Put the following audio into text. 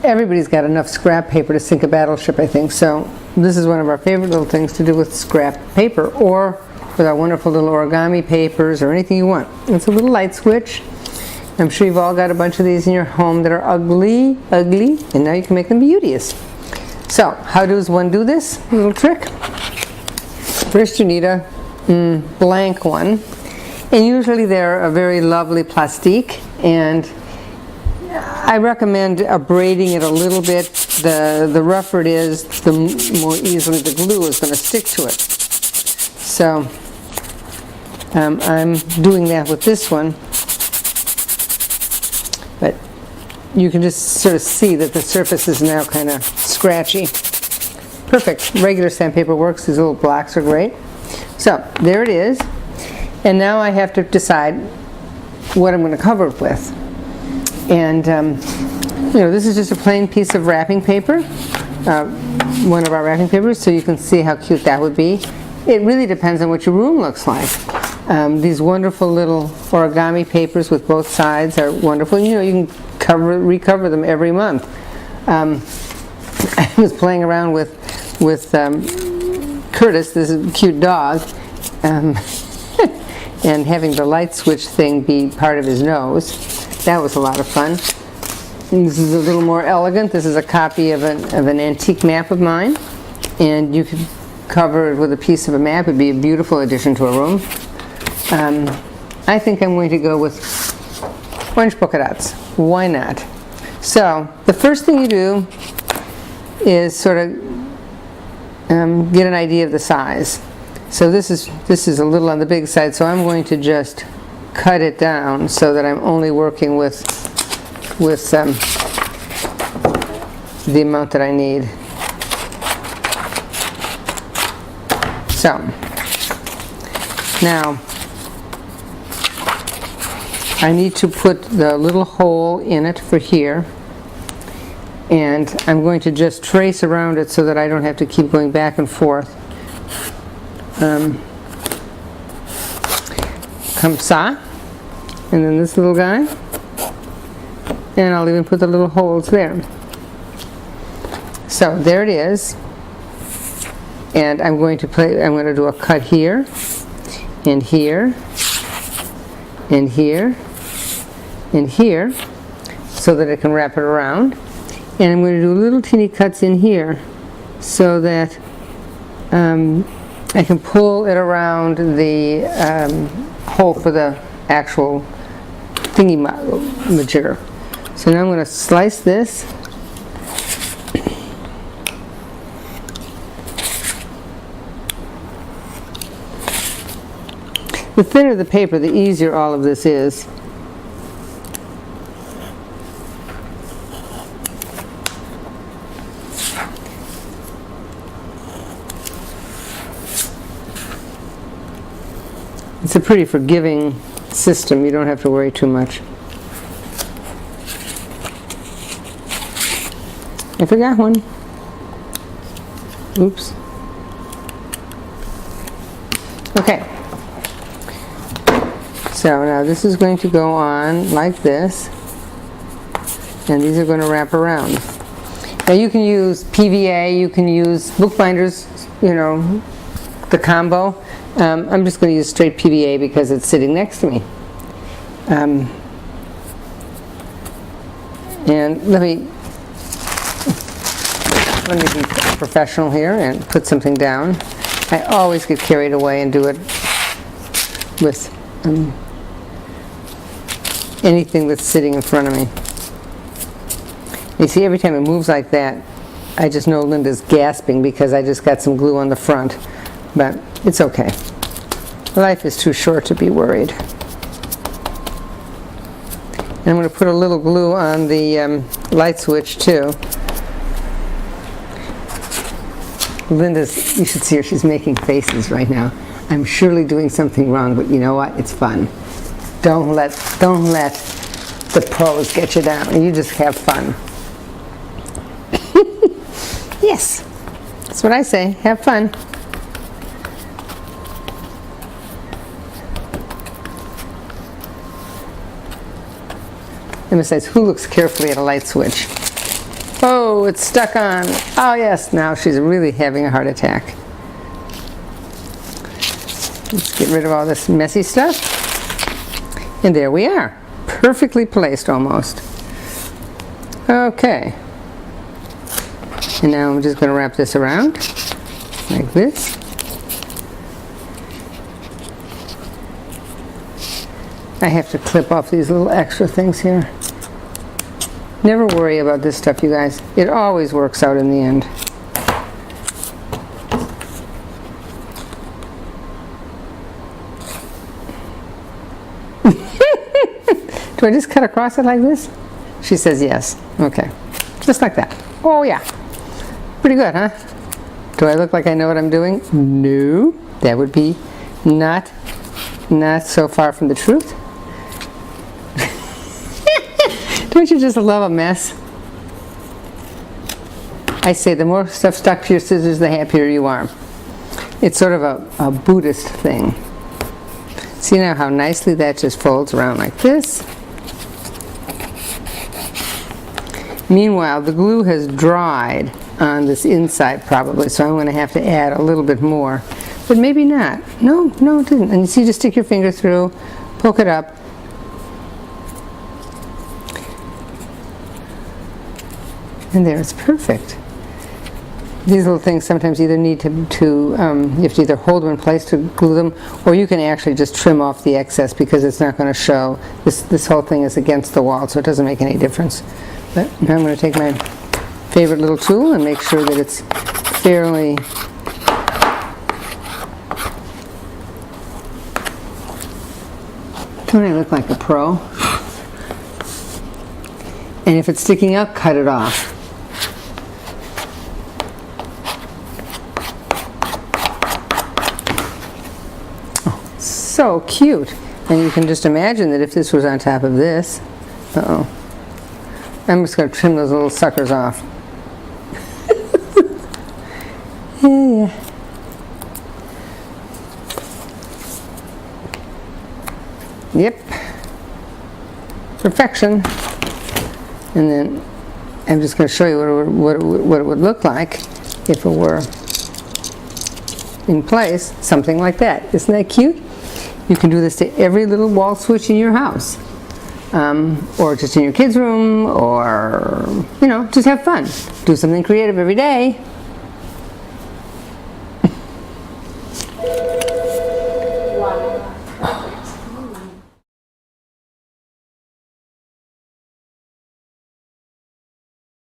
everybody's got enough scrap paper to sink a battleship, I think. So this is one of our favorite little things to do with scrap paper, or with our wonderful little origami papers, or anything you want. It's a little light switch. I'm sure you've all got a bunch of these in your home that are ugly, and now you can make them beauteous. So how does one do this little trick? First you need a blank one, and usually they're a very lovely plastique, and I recommend abrading it a little bit. The rougher it is, the more easily the glue is going to stick to it. So I'm doing that with this one, but you can just sort of see that the surface is now kind of scratchy. Perfect. Regular sandpaper works. These little blocks are great. So there it is, and now I have to decide what I'm going to cover it with. And this is just a plain piece of wrapping paper, one of our wrapping papers, so you can see how cute that would be. It really depends on what your room looks like. These wonderful little origami papers with both sides are wonderful. You can recover them every month. I was playing around with Curtis, this cute dog, and having the light switch thing be part of his nose. That was a lot of fun. And this is a little more elegant. This is a copy of an antique map of mine, and you could cover it with a piece of a map. It'd be a beautiful addition to a room. I think I'm going to go with orange polka dots. Why not? So the first thing you do is sort of get an idea of the size. So this is a little on the big side, so I'm going to just cut it down so that I'm only working with the amount that I need. So now I need to put the little hole in it for here, and I'm going to just trace around it so that I don't have to keep going back and forth. Comme ça, and then this little guy, and I'll even put the little holes there. So there it is, and I'm going to do a cut here, and here, and here, and here, so that I can wrap it around. And I'm going to do little teeny cuts in here so that I can pull it around the hole for the actual thingy majigger. So now I'm going to slice this. The thinner the paper, the easier all of this is. It's a pretty forgiving system. You don't have to worry too much. I forgot one. Oops. Okay. So now this is going to go on like this, and these are going to wrap around. Now you can use PVA, you can use bookbinders, the combo. I'm just going to use straight PVA because it's sitting next to me. And let me be professional here and put something down. I always get carried away and do it with anything that's sitting in front of me. You see, every time it moves like that, I just know Linda's gasping because I just got some glue on the front. But it's okay. Life is too short to be worried. And I'm going to put a little glue on the light switch too. Linda's, you should see her, she's making faces right now. I'm surely doing something wrong, but you know what? It's fun. Don't let the pros get you down, and you just have fun. Yes, that's what I say. Have fun. And besides, who looks carefully at a light switch? Oh, it's stuck on. Oh yes, now she's really having a heart attack. Let's get rid of all this messy stuff. And there we are. Perfectly placed almost. Okay. And now I'm just going to wrap this around like this. I have to clip off these little extra things here. Never worry about this stuff, you guys. It always works out in the end. Do I just cut across it like this? She says yes. Okay. Just like that. Oh yeah. Pretty good, huh? Do I look like I know what I'm doing? No. That would be not so far from the truth. Don't you just love a mess? I say the more stuff stuck to your scissors, the happier you are. It's sort of a Buddhist thing. See now how nicely that just folds around like this? Meanwhile, the glue has dried on this inside probably, so I'm going to have to add a little bit more. But maybe not. No, it didn't. And you see, just stick your finger through, poke it up. And there, it's perfect. These little things sometimes either need you have to either hold them in place to glue them, or you can actually just trim off the excess because it's not going to show. This whole thing is against the wall, so it doesn't make any difference. But now I'm going to take my favorite little tool and make sure that it's fairly don't I look like a pro? And if it's sticking up, cut it off. Oh, so cute. And you can just imagine that if this was on top of this, I'm just going to trim those little suckers off. Yeah. Yep. Perfection. And then I'm just going to show you what it would look like if it were in place, something like that. Isn't that cute? You can do this to every little wall switch in your house. Or just in your kids' room, or, just have fun. Do something creative every day.